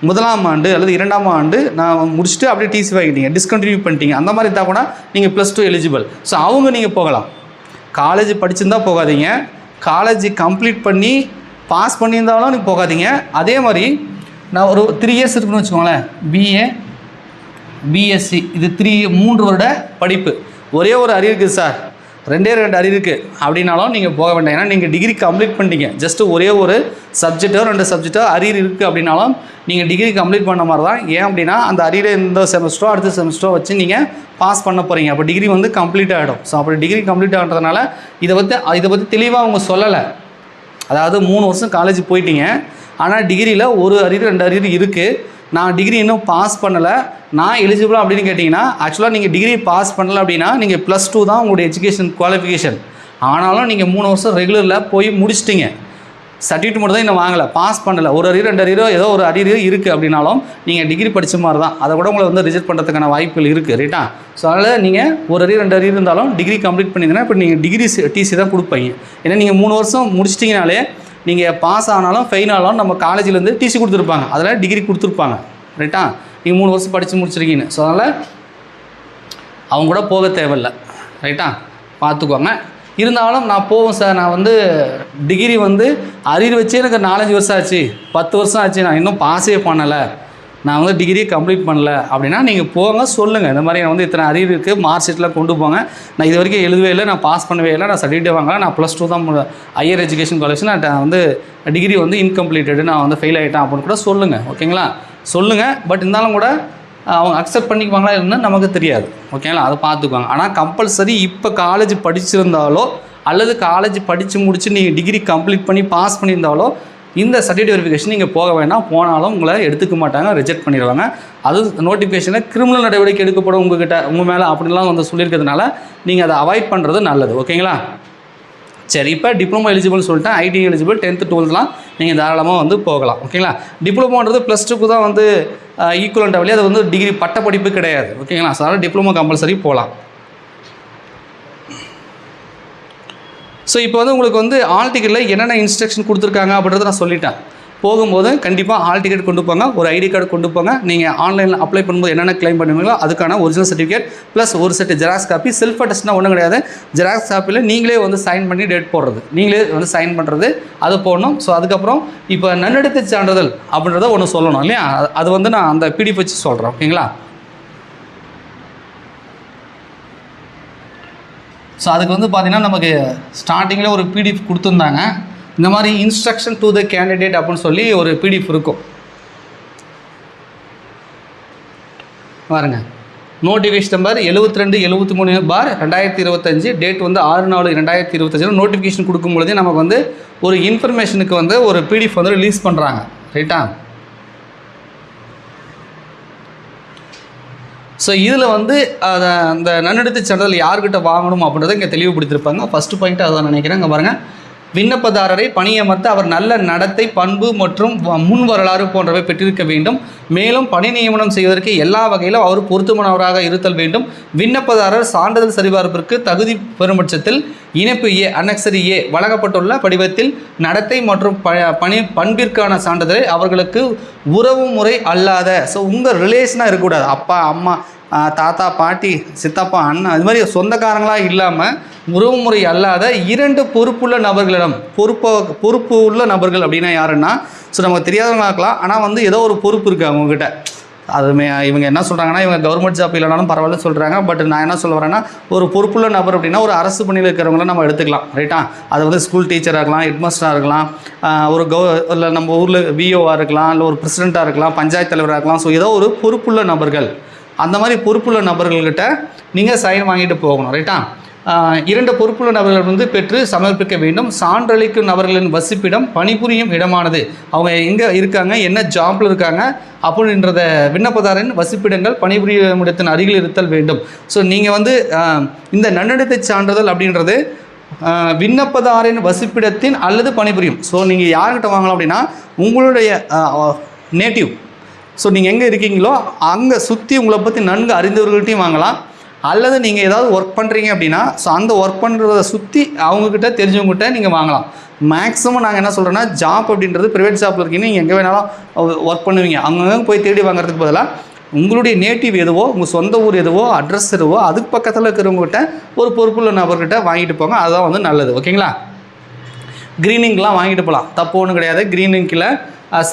[SPEAKER 1] 1ஆம் ஆண்டு அல்லது 2ஆம் ஆண்டு நான் முடிச்சுட்டு அப்படியே டிசி வாங்கிட்டீங்க, டிஸ்கண்டினியூ பண்ணிட்டீங்க, அந்த மாதிரி இருந்தால் கூட நீங்கள் +2 எலிஜிபிள். ஸோ அவங்க நீங்கள் போகலாம். காலேஜ் படிச்சிருந்தால் போகாதீங்க, காலேஜ் கம்ப்ளீட் பண்ணி பாஸ் பண்ணியிருந்தாலும் நீங்கள் போகாதீங்க. அதே மாதிரி நான் ஒரு 3 இயர்ஸ் இருக்குன்னு வச்சுக்கோங்களேன், பிஏ பிஎஸ்சி இது 3 வருட படிப்பு, ஒரே ஒரு அரியர் இருக்குது சார், 2 அரியர் அப்படின்னாலும் நீங்கள் போக வேண்டாம். ஏன்னா நீங்கள் டிகிரி கம்ப்ளீட் பண்ணிட்டீங்க, ஜஸ்ட்டு ஒரே ஒரு சப்ஜெக்டோ 2 சப்ஜெக்டோ அரியர் இருக்குது அப்படின்னாலும் நீங்கள் டிகிரி கம்ப்ளீட் பண்ண மாதிரி தான். ஏன் அப்படின்னா அந்த அரியரை இந்த செமஸ்டரோ அடுத்த செமஸ்டரோ வச்சு நீங்கள் பாஸ் பண்ண போகிறீங்க, அப்போ டிகிரி வந்து கம்ப்ளீட் ஆகிடும். ஸோ அப்படி டிகிரி கம்ப்ளீட் ஆகிறதுனால இதை பற்றி தெளிவாக அவங்க சொல்லலை. அதாவது 3 வருஷம் காலேஜ் போயிட்டீங்க, ஆனால் டிகிரியில் 1 அரியர் 2 அரியர் இருக்குது, நான் டிகிரி இன்னும் பாஸ் பண்ணலை, நான் எலிஜிபிளாக அப்படின்னு கேட்டிங்கன்னா, ஆக்சுவலாக நீங்கள் டிகிரி பாஸ் பண்ணலை அப்படின்னா நீங்கள் +2 தான் உங்களுடைய எஜுகேஷன் குவாலிஃபிகேஷன். ஆனாலும் நீங்கள் 3 வருஷம் ரெகுலரில் போய் முடிச்சிட்டிங்க, சர்டிஃபிகேட் மட்டும் தான் இன்னும் வாங்கலை, பாஸ் பண்ணலை, 1 அரியர் 2 அரியரோ ஏதோ ஒரு அரியர் இருக்குது அப்படின்னாலும் நீங்கள் டிகிரி படித்த மாதிரி தான், அதை கூட உங்களை வந்து ரிஜெக்ட் பண்ணுறதுக்கான வாய்ப்புகள் இருக்குது. ரைட்டா? ஸோ அதனால் நீங்கள் 1 அரியர் 2 அரியர் இருந்தாலும் டிகிரி கம்ப்ளீட் பண்ணிங்கன்னா இப்போ நீங்கள் டிகிரி டிசி தான் கொடுப்பீங்க. ஏன்னா நீங்கள் 3 வருஷம் முடிச்சிட்டிங்கனாலே நீங்கள் பாஸ் ஆனாலும் ஃபெயில் ஆனாலும் நம்ம காலேஜிலேருந்து டிசி கொடுத்துருப்பாங்க, அதில் டிகிரி கொடுத்துருப்பாங்க. ரைட்டா? நீங்கள் 3 வருஷம் படித்து முடிச்சிருக்கீங்க. ஸோ அதனால் அவங்க கூட போக தேவையில்லை. ரைட்டா? பார்த்துக்கோங்க. இருந்தாலும் நான் போவேன் சார், நான் வந்து டிகிரி வந்து அரியர் வச்சே எனக்கு 4-5 வருஷம் ஆச்சு, 10 வருஷம் ஆச்சு, நான் இன்னும் பாஸே பண்ணலை, நான் வந்து டிகிரியே கம்ப்ளீட் பண்ணல அப்படின்னா நீங்கள் போங்க, சொல்லுங்கள், இந்த மாதிரி நான் வந்து இத்தனை அரியர் இருக்குது, மார்க் ஷீட்லாம் கொண்டு போங்க, நான் இது வரைக்கும் எழுதவே இல்லை, நான் பாஸ் பண்ணவே இல்லை, நான் சர்டிஃபிகேட் வாங்கலை, நான் +2 தான் ஹையர் எஜுகேஷன் குவாலிஃபிகேஷன், நான் வந்து டிகிரி வந்து இன்கம்ப்ளீட்டடு, நான் வந்து ஃபெயில் ஆகிட்டேன் அப்படின்னு கூட சொல்லுங்கள். ஓகேங்களா? சொல்லுங்கள். பட் இருந்தாலும் கூட அவங்க அக்செப்ட் பண்ணிக்குவாங்களா இல்லைன்னு நமக்கு தெரியாது. ஓகேங்களா? அதை பார்த்துக்குவாங்க. ஆனால் கம்பல்சரி இப்போ காலேஜ் படிச்சிருந்தாலோ அல்லது காலேஜ் படித்து முடிச்சு நீங்கள் டிகிரி கம்ப்ளீட் பண்ணி பாஸ் பண்ணியிருந்தாலோ இந்த சர்டிஃபிகேட் வெரிஃபிகேஷன் நீங்கள் போக வேண்டாம். போனாலும் உங்களை எடுத்துக்க மாட்டாங்க, ரிஜெக்ட் பண்ணிடுவாங்க. அது நோட்டிஃபிகேஷனில் கிரிமினல் நடவடிக்கை எடுக்கப்படும் உங்கள் மேலே அப்படின்லாம் வந்து சொல்லியிருக்கிறதுனால நீங்கள் அதை அவாய்ட் பண்ணுறது நல்லது. ஓகேங்களா? சரி, இப்போ டிப்ளமோ எலிஜிபிள் சொல்லிட்டேன், ஐடி எலிஜிபிள் 10th 12thலாம் நீங்கள் தாராளமாக வந்து போகலாம். ஓகேங்களா? டிப்ளமோன்றது +2க்கு தான் வந்து ஈக்குவலண்ட்டாக வழி, அது வந்து டிகிரி பட்டப்படிப்பு கிடையாது. ஓகேங்களா? ஸோ அதனால் டிப்ளமோ கம்பல்சரி போகலாம். ஸோ இப்போ வந்து உங்களுக்கு வந்து ஆல் டிக்கெட்டில் என்னென்ன இன்ஸ்ட்ரக்ஷன் கொடுத்துருக்காங்க அப்படின்றத நான் சொல்லிட்டேன். போகும்போது கண்டிப்பாக ஹால் டிக்கெட் கொண்டு போங்க, ஒரு ஐடி கார்டு கொண்டு போங்க. நீங்கள் ஆன்லைனில் அப்ளை பண்ணும்போது என்னென்ன கிளைம் பண்ணுவீங்களோ அதுக்கான ஒரிஜினல் சர்டிஃபிகேட் ப்ளஸ் ஒரு செட் ஜெராக்ஸ் காப்பி. செல்ஃப் அட்டஸ்ட்னா ஒன்றும் கிடையாது, ஜெராக்ஸ் காப்பியில் நீங்களே வந்து சைன் பண்ணி டேட் போடுறது, நீங்களே வந்து சைன் பண்ணுறது, அது போடணும். ஸோ அதுக்கப்புறம் இப்போ நன்னடத்தை சான்றிதழ் அப்படின்றத ஒன்று சொல்லணும் இல்லையா, அது வந்து நான் அந்த பிடிஎஃப் வச்சு சொல்கிறேன். ஓகேங்களா? ஸோ அதுக்கு வந்து பார்த்திங்கன்னா நமக்கு ஸ்டார்டிங்கில் ஒரு பிடிஎஃப் கொடுத்துருந்தாங்க. இந்த மாதிரி இன்ஸ்ட்ரக்ஷன் டு த கேண்டிடேட் அப்படின்னு சொல்லி ஒரு பிடிஎஃப் இருக்கும். பாருங்க, நோட்டிஃபிகேஷன் நம்பர் 7273/2025, டேட் வந்து 6/4/2025 நோட்டிஃபிகேஷன் கொடுக்கும்பொழுதே நமக்கு வந்து ஒரு இன்ஃபர்மேஷனுக்கு வந்து ஒரு பிடிஎஃப் வந்து ரிலீஸ் பண்ணுறாங்க. ரைட்டா? ஸோ இதில் வந்து அந்த நன்னடத்தை சான்றிதழ் யார்கிட்ட வாங்கணும் அப்படின்றத இங்கே தெளிவுபடுத்தியிருப்பாங்க. ஃபஸ்ட்டு பாயிண்ட் அதான் நினைக்கிறேன். இங்கே பாருங்கள், விண்ணப்பதாரரை பணியமர்த்த அவர் நல்ல நடத்தை, பண்பு மற்றும் முன் வரலாறு போன்றவை பெற்றிருக்க வேண்டும். மேலும் பணி நியமனம் செய்வதற்கு எல்லா வகையிலும் அவர் பொருத்தமானவராக இருத்தல் வேண்டும். விண்ணப்பதாரர் சான்றிதழ் சரிபார்ப்பிற்கு தகுதி பெறும்பட்சத்தில் இணைப்பு ஏ அனெக்சரி ஏ வழங்கப்பட்டுள்ள படிவத்தில் நடத்தை மற்றும் பண்பிற்கான சான்றிதழை அவர்களுக்கு உறவு முறை அல்லாத, ஸோ உங்கள் ரிலேஷனாக இருக்கக்கூடாது, அப்பா அம்மா தாத்தா பாட்டி சித்தப்பா அண்ணன் அது மாதிரி சொந்தக்காரங்களாக இல்லாமல் உறவுமுறை அல்லாத 2 பொறுப்புள்ள நபர்களிடம், பொறுப்பு உள்ள நபர்கள் அப்படின்னா யாருன்னா, ஸோ நமக்கு தெரியாதவங்களாக்கலாம், ஆனால் வந்து ஏதோ ஒரு பொறுப்பு இருக்குது அவங்கக்கிட்ட. அதுமே இவங்க என்ன சொல்கிறாங்கன்னா, இவங்க கவர்மெண்ட் ஜாப் இல்லைனாலும் பரவாயில்ல சொல்கிறாங்க. பட் நான் என்ன சொல்ல வரேன்னா, ஒரு பொறுப்புள்ள நபர் அப்படின்னா ஒரு அரசு பணியில் இருக்கிறவங்கள நம்ம எடுத்துக்கலாம். ரைட்டா? அது வந்து ஸ்கூல் டீச்சராக இருக்கலாம், ஹெட்மாஸ்டராக இருக்கலாம், ஒரு இல்லை நம்ம ஊரில் விஓவாக இருக்கலாம், இல்லை ஒரு பிரசிடெண்ட்டாக இருக்கலாம், பஞ்சாயத்து தலைவராக இருக்கலாம். ஸோ ஏதோ ஒரு பொறுப்புள்ள நபர்கள், அந்த மாதிரி பொறுப்புள்ள நபர்கள்கிட்ட நீங்கள் சைன் வாங்கிட்டு போகணும். ரைட்டா? 2 பொறுப்புள்ள நபர்கள் வந்து பெற்று சமர்ப்பிக்க வேண்டும். சான்றளிக்கும் நபர்களின் வசிப்பிடம் பணிபுரியும் இடமானது, அவங்க எங்கே இருக்காங்க, என்ன ஜாப்பில் இருக்காங்க அப்படின்றத விண்ணப்பதாரின் வசிப்பிடங்கள் பணிபுரியும் இடத்தின் அருகில் இருத்தல் வேண்டும். ஸோ நீங்கள் வந்து இந்த நன்னடத்தை சான்றிதழ் அப்படின்றது விண்ணப்பதாரின் வசிப்பிடத்தின் அல்லது பணிபுரியும். ஸோ நீங்கள் யார்கிட்ட வாங்கலாம் அப்படின்னா, உங்களுடைய நேட்டிவ், ஸோ நீங்கள் எங்கே இருக்கீங்களோ அங்கே சுற்றி உங்களை பற்றி நன்கு அறிந்தவர்கள்ட்டையும் வாங்கலாம். அல்லது நீங்கள் ஏதாவது ஒர்க் பண்ணுறீங்க அப்படின்னா, ஸோ அந்த ஒர்க் பண்ணுறதை சுற்றி அவங்கக்கிட்ட தெரிஞ்சவங்ககிட்ட நீங்கள் வாங்கலாம். மேக்ஸிமம் நாங்கள் என்ன சொல்கிறோன்னா, ஜாப் அப்படின்றது ப்ரைவேட் ஜாப்பில் இருக்கீங்கன்னா நீங்கள் எங்கே வேணாலும் ஒர்க் பண்ணுவீங்க. அங்கங்கே போய் தேடி வாங்குறதுக்கு பதிலாக உங்களுடைய நேட்டிவ் எதுவோ, உங்கள் சொந்த ஊர் எதுவோ, அட்ரஸ் எதுவோ, அதுக்கு பக்கத்தில் இருக்கிறவங்ககிட்ட ஒரு பொறுப்புள்ள நபர்கிட்ட வாங்கிட்டு போங்க. அதுதான் வந்து நல்லது. ஓகேங்களா? க்ரீனிங்லாம் வாங்கிட்டு போகலாம், தப்பு ஒன்றும் கிடையாது. க்ரீனிங்கில்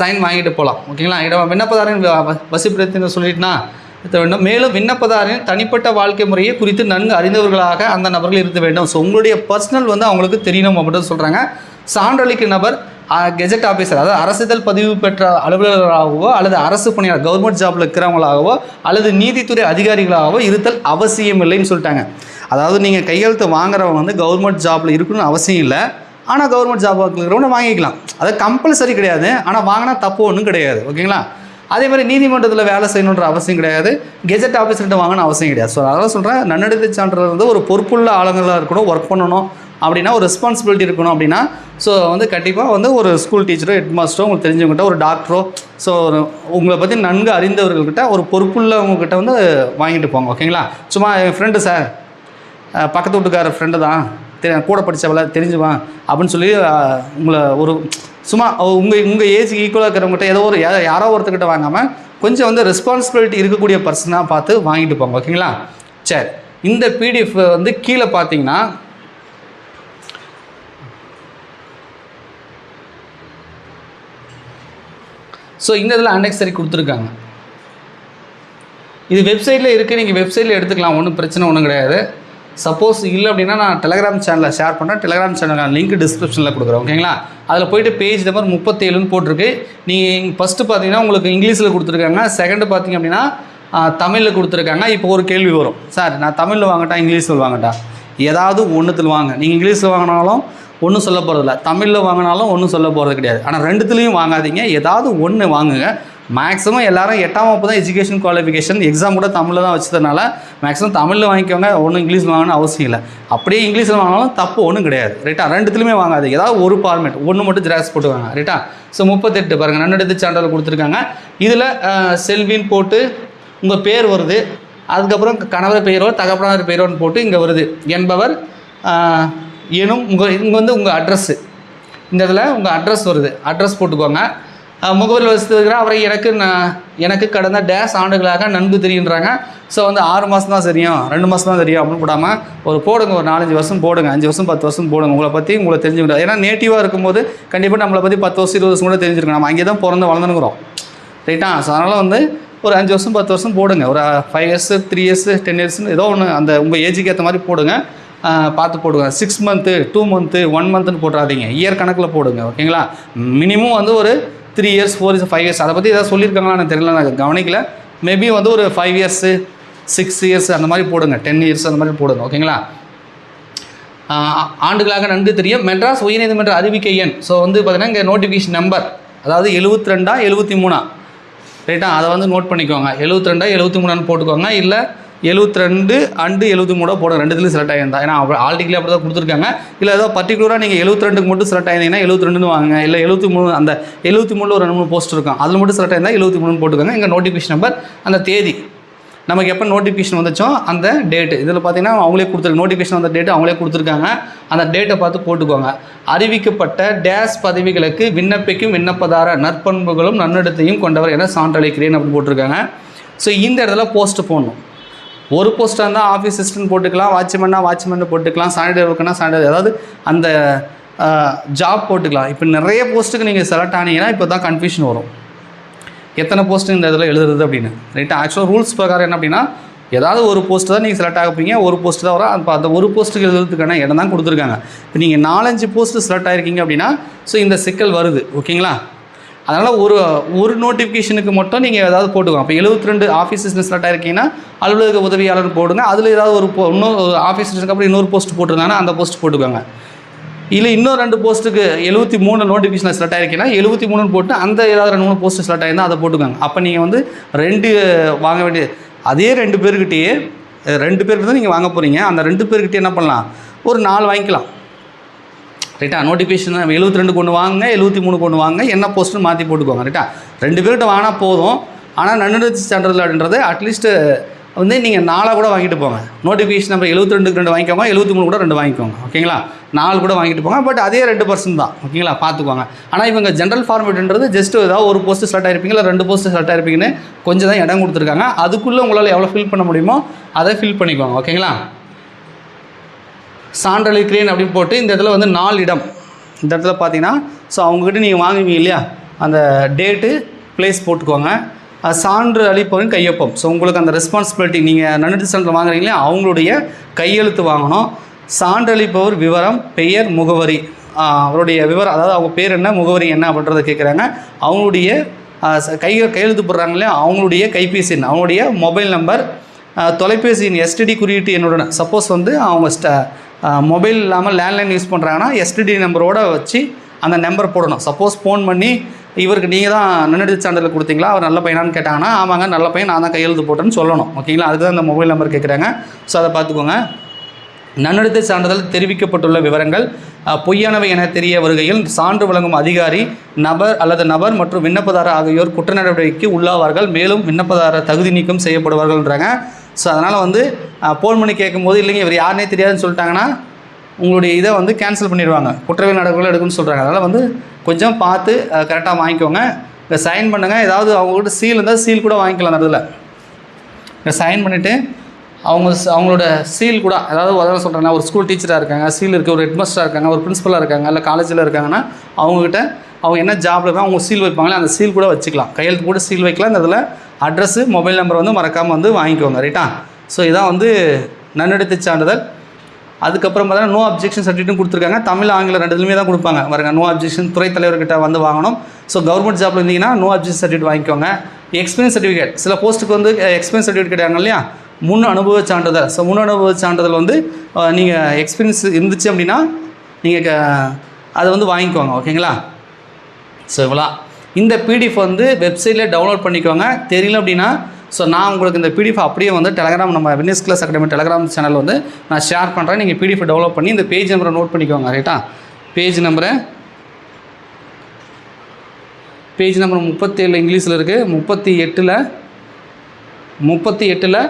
[SPEAKER 1] சைன் வாங்கிட்டு போகலாம். ஓகேங்களா? விண்ணப்பதாரின் வசிப்பிடத்தின்னு சொல்லிட்டுனா வேண்டும். மேலும் விண்ணப்பதாரின் தனிப்பட்ட வாழ்க்கை முறையை குறித்து நன்கு அறிந்தவர்களாக அந்த நபர்கள் இருக்க வேண்டும். ஸோ உங்களுடைய பர்சனல் வந்து அவங்களுக்கு தெரியணும் அப்படின்னு சொல்கிறாங்க. சான்றளிக்கும் நபர் கெஜெட் ஆஃபீஸர், அதாவது அரசிதழ் பதிவு பெற்ற அலுவலர்களாகவோ அல்லது அரசு பணியாளர் கவர்மெண்ட் ஜாப்பில் இருக்கிறவங்களாகவோ அல்லது நீதித்துறை அதிகாரிகளாகவோ இருத்தல் அவசியம் இல்லைன்னு சொல்லிட்டாங்க. அதாவது நீங்கள் கையெழுத்து வாங்குறவங்க வந்து கவர்மெண்ட் ஜாப்பில் இருக்கணும்னு அவசியம் இல்லை. ஆனால் கவர்மெண்ட் ஜாப் இருக்கிறவங்க வாங்கிக்கலாம். அது கம்பல்சரி கிடையாது. ஆனால் வாங்கினா தப்பு ஒன்றும் கிடையாது. ஓகேங்களா? அதே மாதிரி நீதிமன்றத்தில் வேலை செய்யணுன்ற அவசியம் கிடையாது. கெஜெட் ஆஃபீஸர்கிட்ட வாங்கணும் அவசியம் கிடையாது. ஸோ அதெல்லாம் சொல்கிறேன், நன்னடத்தை சான்றிதழ் வந்து ஒரு பொறுப்புள்ள ஆளுங்களாக இருக்கணும், ஒர்க் பண்ணணும் அப்படின்னா, ஒரு ரெஸ்பான்சிபிலிட்டி இருக்கணும் அப்படின்னா, ஸோ வந்து கண்டிப்பாக வந்து ஒரு ஸ்கூல் டீச்சரோ ஹெட்மாஸ்டரோ உங்களுக்கு தெரிஞ்சவங்ககிட்ட, ஒரு டாக்டரோ, ஸோ உங்களை பற்றி நன்கு அறிந்தவர்கள்கிட்ட, ஒரு பொறுப்புள்ளவங்ககிட்ட வந்து வாங்கிட்டு போங்க. ஓகேங்களா? சும்மா என் ஃப்ரெண்டு சார், பக்கத்து வீட்டுக்கார ஃப்ரெண்டு தான், கூட படித்தவள தெரிஞ்சுவான் அப்படின்னு சொல்லி உங்களை ஒரு சும்மா உங்கள் ஏஜுக்கு ஈக்குவலாக இருக்கிறவங்ககிட்ட ஏதோ ஒரு யாரோ ஒருத்தர்கிட்ட வாங்காமல் கொஞ்சம் வந்து ரெஸ்பான்சிபிலிட்டி இருக்கக்கூடிய பர்சனாக பார்த்து வாங்கிட்டு போங்க. ஓகேங்களா? சரி, இந்த பிடிஎஃப் வந்து கீழே பார்த்தீங்கன்னா ஸோ இந்த இதில் அனெக்சரி கொடுத்துருக்காங்க. இது வெப்சைட்டில் இருக்குது, நீங்கள் வெப்சைட்டில் எடுத்துக்கலாம், ஒன்றும் பிரச்சனை ஒன்றும் கிடையாது. சப்போஸ் இல்லை அப்படின்னா நான் டெலகிராம் சேனலில் ஷேர் பண்ணுறேன். டெலகிராம் சேனலுக்கான லிங்க் டிஸ்கிரிப்ஷனில் கொடுக்குறேன். ஓகேங்களா? அதில் போய்ட்டு பேஜ் நம்பர் 37ன்னு போட்டிருக்கு. நீங்கள் ஃபஸ்ட்டு பார்த்தீங்கன்னா உங்களுக்கு இங்கிலீஷில் கொடுத்துருக்காங்க, செகண்டு பார்த்தீங்க அப்படின்னா தமிழில் கொடுத்துருக்காங்க. இப்போ ஒரு கேள்வி வரும், சார் நான் தமிழில் வாங்கட்டா இங்கிலீஷில் வாங்கட்டா? ஏதாவது ஒன்றுத்தில் வாங்க. நீங்கள் இங்கிலீஷில் வாங்கினாலும் ஒன்றும் சொல்ல போகிறதில்ல, தமிழில் வாங்கினாலும் ஒன்றும் சொல்ல போகிறது கிடையாது. ஆனால் ரெண்டுத்துலேயும் வாங்காதீங்க, ஏதாவது ஒன்று வாங்குங்க. மேக்ஸிமம் எல்லோரும் 8ஆம் வகுப்பு தான் எஜுகேஷன் குவாலிஃபிகேஷன், எக்ஸாம் கூட தமிழில் தான் வச்சதுனால மேக்ஸிமம் தமிழில் வாங்கிக்கோங்க, ஒன்றும் இங்கிலீஷில் வாங்கணும்னு அவசியம் இல்லை. அப்படியே இங்கிலீஷில் வாங்கினாலும் தப்பு ஒன்றும் கிடையாது. ரைட்டா? ரெண்டுத்துலையுமே வாங்காது, ஏதாவது ஒரு ஃபார்மேட் ஒன்று மட்டும் ஜெராக்ஸ் போட்டுவாங்க. ரைட்டா? ஸோ 38 பாருங்கள், நன்னடத்தை சான்றிதழ் கொடுத்துருக்காங்க. இதில் செல்வின்னு போட்டு உங்கள் பேர் வருது, அதுக்கப்புறம் கணவர் பெயரோ தகப்பனார் பெயரோன்னு போட்டு இங்கே வருது என்பவர் எனும் இங்கே வந்து உங்கள் அட்ரஸ்ஸு, இந்த இதில் உங்கள் அட்ரஸ் வருது, அட்ரஸ் போட்டுக்கோங்க. முகவரில் வச்சுருக்கிற அவரை எனக்கு கடந்த டேஸ் ஆண்டுகளாக நன்கு தெரியுன்றாங்க. ஸோ வந்து 6 மாதம் தான் தெரியும், 2 மாதம் தான் தெரியும் அப்படின்னு போடாமல் ஒரு போடுங்க, ஒரு 4-5 வருஷம் போடுங்க, 5 வருஷம் 10 வருஷம் போடுங்க. உங்களை பற்றி உங்களை தெரிஞ்சுக்கிட்டோம். ஏன்னா நேட்டிவாக இருக்கும்போது கண்டிப்பாக நம்மளை பற்றி 10 வருஷம் 20 வருஷம் கூட தெரிஞ்சிருக்கோம். நம்ம அங்கே தான் பிறந்து வளர்ந்துனுக்குறோம். ரைட்டா? ஸோ அதனால் வந்து ஒரு 5 வருஷம் 10 வருஷம் போடுங்க, ஒரு 5 இயர்ஸ் 3 இயர்ஸ் 10 இயர்ஸ்னு ஏதோ ஒன்று அந்த உங்கள் ஏஜுக்கு ஏற்ற மாதிரி போடுங்க. பார்த்து போடுங்க. 6 மந்த்து 2 மந்த்து 1 மந்த்துன்னு போட்டுறாதீங்க, இயர் கணக்கில் போடுங்க. ஓகேங்களா? மினிமம் வந்து ஒரு 3 இயர்ஸ் 4 இயர்ஸ் 5 இயர்ஸ் அதை பற்றி ஏதாவது சொல்லியிருக்காங்களா எனக்கு தெரியல, நான் கவனிக்கல. மேபி வந்து ஒரு 5 இயர்ஸு 6 இயர்ஸ் அந்த மாதிரி போடுங்க, 10 இயர்ஸ் அந்த மாதிரி போடுங்க. ஓகேங்களா? ஆண்டுகளாக நன்கு தெரியும். மெட்ராஸ் உயர்நீதிமன்ற அறிவிக்கை எண். ஸோ வந்து பார்த்தீங்கன்னா இங்கே நோட்டிஃபிகேஷன் நம்பர், அதாவது 72 73 ரைட்டா, அதை வந்து நோட் பண்ணிக்கோங்க. 72 73 போட்டுக்கோங்க. இல்லை 72 அண்டு 73 போடுங்க, ரெண்டுத்துலையும் செலக்ட் ஆகிருந்தா. ஏன்னா ஆல்டிக்கிலே அப்படி தான் கொடுத்துருக்காங்க. இல்லை ஏதோ பர்டிகுலராக நீங்கள் 72க்கு மட்டும் செலக்ட் ஆகிருந்தீங்கன்னா 72 வாங்க. இல்லை 73, அந்த 73 ஒரு 2-3 போஸ்ட் இருக்கும், அதில் மட்டும் செலக்ட் ஆகிருந்தால் 73 போட்டுக்கோங்க. இங்கே நோட்டிஃபிகேஷன் நம்பர், அந்த தேதி நமக்கு எப்போ நோட்டிஃபிகேஷன் வந்துச்சோ அந்த டேட்டு இதில் பார்த்தீங்கன்னா அவங்களே கொடுத்துருக்கு. நோட்டிஃபிகேஷன் அந்த டேட்டு அவங்களே கொடுத்துருக்காங்க. அந்த டேட்டை பார்த்து போட்டுக்கோங்க. அறிவிக்கப்பட்ட டேஸ் பதவிகளுக்கு விண்ணப்பிக்கும் விண்ணப்பதார நற்பண்புகளும் நன்னடத்தையும் கொண்டவர் என சான்றளிக்கிறேன் அப்படின்னு போட்டிருக்காங்க. ஸோ இந்த இடத்துல போஸ்ட் போடணும். ஒரு போஸ்ட்டாக இருந்தால் ஆஃபீஸ் அசிஸ்டன்ட் போட்டுக்கலாம், வாட்ச்மேன் போட்டுக்கலாம், சானிடரி ஒர்க்குனா சானிடரி, அதாவது அந்த ஜாப் போட்டுக்கலாம். இப்போ நிறைய போஸ்ட்டுக்கு நீங்கள் செலக்ட் ஆனீங்கன்னா இப்போ தான் கன்ஃபியூஷன் வரும், எத்தனை போஸ்ட்டு இந்த இதில் எழுதுறது அப்படின்னு. ரைட்டாக ஆக்சுவலாக ரூல்ஸ் பிரகாரம் என்ன அப்படின்னா, ஏதாவது ஒரு போஸ்ட்டு தான் நீங்கள் செலக்ட் ஆகிப்பீங்க, ஒரு போஸ்ட்டு தான் வரும். அப்போ அந்த ஒரு போஸ்ட்டுக்கு எழுதுறதுக்கான இடம் தான் கொடுத்துருக்காங்க. இப்போ நீங்கள் 4-5 போஸ்ட்டு செலக்ட் ஆகிருக்கீங்க அப்படின்னா ஸோ இந்த சிக்கல் வருது. ஓகேங்களா? அதனால் ஒரு நோட்டிஃபிகேஷனுக்கு மட்டும் நீங்கள் ஏதாவது போட்டுக்கோங்க. அப்போ 72 ஆஃபீஸ் அசிஸ்டன்ட் செலக்ட் ஆகிருக்கீங்கன்னா அலுவலக உதவியாளர் போடுங்க. அதில் ஏதாவது இன்னொரு ஆஃபீஸ் அசிஸ்டன்ட்க்கு அப்புறம் இன்னொரு போஸ்ட் போட்டிருந்தாங்கன்னா அந்த போஸ்ட் போட்டுக்கோங்க. இல்லை இன்னும் 2 போஸ்ட்டுக்கு 73 நோட்டிஃபிகேஷனில் செலக்ட் ஆகிருக்கீங்கன்னா 73 போட்டு அந்த ஏதாவது 2-3 போஸ்ட்டு செலக்ட் ஆகிருந்தால் அதை போட்டுக்கோங்க. அப்போ நீங்கள் வந்து 2 வாங்க வேண்டிய அதே 2 பேர்கிட்டயே 2 பேருக்கு தான் நீங்கள் வாங்க போகிறீங்க. அந்த 2 பேர்கிட்டே என்ன பண்ணலாம், ஒரு 4 வாங்கிக்கலாம். ரைட்டா? நோட்டிஃபிகேஷன் 72 கொண்டு வாங்க, 73 கொண்டு வாங்க, என்ன போஸ்ட்டுன்னு மாற்றி போட்டுக்கோங்க. ரைட்டா? 2 பேர்கிட்ட வாங்கினா போதும். ஆனால் நன்னடத்தை சான்றிதழ் அப்படின்றது அட்லீஸ்ட்டு வந்து நீங்கள் 4 கூட வாங்கிட்டு போங்க. நோட்டிஃபிகேஷன் நம்பர் 72க்கு 2 வாங்கிக்கோங்க, 73 கூட 2 வாங்கிக்கோங்க. ஓகேங்களா? 4 கூட வாங்கிட்டு போங்க. பட் அதே 2% தான். ஓகேங்களா? பார்த்துக்கோங்க. ஆனால் இவங்க ஜென்ரல் ஃபார்மேட்ன்றது ஜஸ்ட் ஏதாவது ஒரு போஸ்ட்டு செலக்ட் ஆகிருப்பீங்க, இல்லை 2 போஸ்ட்டு செலக்ட் ஆகிருப்பீங்கன்னு கொஞ்சம் தான் இடம் கொடுத்துருக்காங்க. அதுக்குள்ளே உங்களால் எவ்வளோ ஃபில் பண்ண முடியுமோ அதை ஃபில் பண்ணிக்கோங்க. ஓகேங்களா? சான்றளிக்கிறேன் அப்படின்னு போட்டு இந்த இடத்துல வந்து 4 இடம் இந்த இடத்துல பார்த்தீங்கன்னா ஸோ அவங்ககிட்ட நீங்கள் வாங்குவீங்க இல்லையா, அந்த டேட்டு பிளேஸ் போட்டுக்கோங்க. சான்று அளிப்பவரின் கையொப்பம். ஸோ உங்களுக்கு அந்த ரெஸ்பான்சிபிலிட்டி, நீங்கள் நன்னடத்தை சான்றிதழ் வாங்குறீங்களே அவங்களுடைய கையெழுத்து வாங்கணும். சான்றளிப்பவர் விவரம், பெயர், முகவரி, அவருடைய விவரம், அதாவது அவங்க பேர் என்ன, முகவரி என்ன அப்படின்றத கேட்குறாங்க. அவங்களுடைய கையெழுத்து போடுறாங்களே அவங்களுடைய கைபேசி எண், அவங்களுடைய மொபைல் நம்பர், தொலைபேசியின் எஸ்டிடி குறியீட்டு என்னுடன். சப்போஸ் வந்து அவங்க மொபைல் இல்லாமல் லேண்ட்லைன் யூஸ் பண்ணுறாங்கன்னா எஸ்டிடி நம்பரோடு வச்சு அந்த நம்பர் போடணும். சப்போஸ் ஃபோன் பண்ணி இவருக்கு நீங்கள் தான் நன்னடத்தை சான்றிதழ் கொடுத்தீங்களா, அவர் நல்ல பையனான்னு கேட்டாங்கன்னா ஆமாங்க நல்ல பையன், நான் தான் கையெழுத்து போட்டேன்னு சொல்லணும். ஓகேங்களா? அதுக்கு தான் அந்த மொபைல் நம்பர் கேட்குறாங்க. ஸோ அதை பார்த்துக்கோங்க. நன்னடத்தை சான்றிதழ் தெரிவிக்கப்பட்டுள்ள விவரங்கள் பொய்யானவை என தெரிய வருகையில் சான்று வழங்கும் அதிகாரி, நபர் மற்றும் விண்ணப்பதாரர் ஆகியோர் குற்ற நடவடிக்கைக்கு உள்ளாவார்கள். மேலும் விண்ணப்பதாரர் தகுதி நீக்கம் செய்யப்படுவார்கள்ன்றாங்க. ஸோ அதனால் வந்து ஃபோன் பண்ணி கேட்கும்போது இல்லைங்க இவர் யாருனே தெரியாதுன்னு சொல்லிட்டாங்கன்னா உங்களுடைய இதை வந்து கேன்சல் பண்ணிடுவாங்க, குற்றவியல் நடவடிக்கைகள் எடுக்குன்னு சொல்கிறாங்க. அதனால் வந்து கொஞ்சம் பார்த்து கரெக்டாக வாங்கிக்கோங்க. இங்கே சைன் பண்ணுங்கள். ஏதாவது அவங்ககிட்ட சீல் இருந்தால் சீல் கூட வாங்கிக்கலாம். அந்த இடத்துல இங்கே சைன் பண்ணிவிட்டு அவங்களோட சீல் கூட, அதாவது அதான் சொல்கிறேன்னா ஒரு ஸ்கூல் டீச்சராக இருக்காங்க, சீல் இருக்குது, ஒரு ஹெட்மாஸ்டராக இருக்காங்க, ஒரு பிரின்ஸிபலாக இருக்காங்க, இல்லை காலேஜில் இருக்காங்கன்னா அவங்ககிட்ட அவங்க என்ன ஜாபில் இருக்காங்க அவங்க சீல் வைப்பாங்களே அந்த சீல் கூட வச்சுக்கலாம். கையெழுத்து கூட சீல் வைக்கலாம். இந்த இதில் அட்ரஸ்ஸு, மொபைல் நம்பர் வந்து மறக்காமல் வந்து வாங்கிக்கோங்க. ரைட்டா? ஸோ இதான் வந்து நன்னடத்தை சான்றிதழ். அதுக்கப்புறம் பார்த்தீங்கன்னா நோ அப்ஜெக்ஷன் சர்டிஃபிகேட்டும் கொடுத்துருக்காங்க. தமிழ் ஆங்கிலம் 2லுமே தான் கொடுப்பாங்க. பாருங்க, நோ அப்ஜெக்ஷன் துறை தலைவர்கிட்ட வந்து வாங்கணும். ஸோ கவர்மெண்ட் ஜாப்பில் இருந்தீங்கன்னா நோ அப்ஜெக்ஷன் சர்டிஃபிகேட் வாங்கிக்கோங்க. எக்ஸ்பீரியன்ஸ் சர்டிஃபிகேட், சில போஸ்ட்டுக்கு வந்து எக்ஸ்பீரியன்ஸ் சர்டிஃபிகேட் கேட்டாங்க இல்லையா, முன் அனுபவ சான்றிதழ். ஸோ முன் அனுபவ சான்றிதழ் வந்து நீங்கள் எக்ஸ்பீரியன்ஸ் இருந்துச்சு அப்படின்னா நீங்கள் அதை வந்து வாங்கிக்கோங்க. ஓகேங்களா? ஸோ இவ்வளோ. இந்த பிடிஎஃப் வந்து வெப்சைட்டில் டவுன்லோட் பண்ணிக்கோங்க. தெரியல அப்படின்னா ஸோ நான் உங்களுக்கு இந்த பிடிஎஃப் அப்படியே வந்து டெலகிராம், நம்ம winners class academy Telegram channel வந்து நான் ஷேர் பண்ணுறேன். நீங்கள் பிடிஎஃப் டவுன்லோட் பண்ணி இந்த பேஜ் நம்பரை நோட் பண்ணிக்கோங்க. ரைட்டா? பேஜ் நம்பர் 37 இங்கிலீஷில் இருக்குது. 38ல்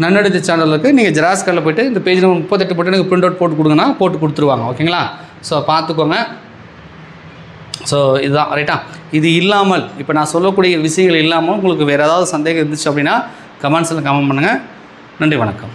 [SPEAKER 1] நன்னடத்தை சான்றிதழ் இருக்குது. நீங்கள் ஜெராக்ஸ் கடையில் போய்ட்டு இந்த பேஜ் நம்பர் 38 போட்டு எனக்கு பிரிண்ட் அவுட் போட்டு கொடுங்கன்னா போட்டு கொடுத்துருவாங்க. ஓகேங்களா? ஸோ பார்த்துக்கோங்க. ஸோ இதுதான். ரைட்டா? இது இல்லாமல் இப்போ நான் சொல்லக்கூடிய விஷயங்கள் இல்லாமல் உங்களுக்கு வேறு ஏதாவது சந்தேகம் இருந்துச்சு அப்படின்னா கமெண்ட்ஸில் கமெண்ட் பண்ணுங்கள். நன்றி, வணக்கம்.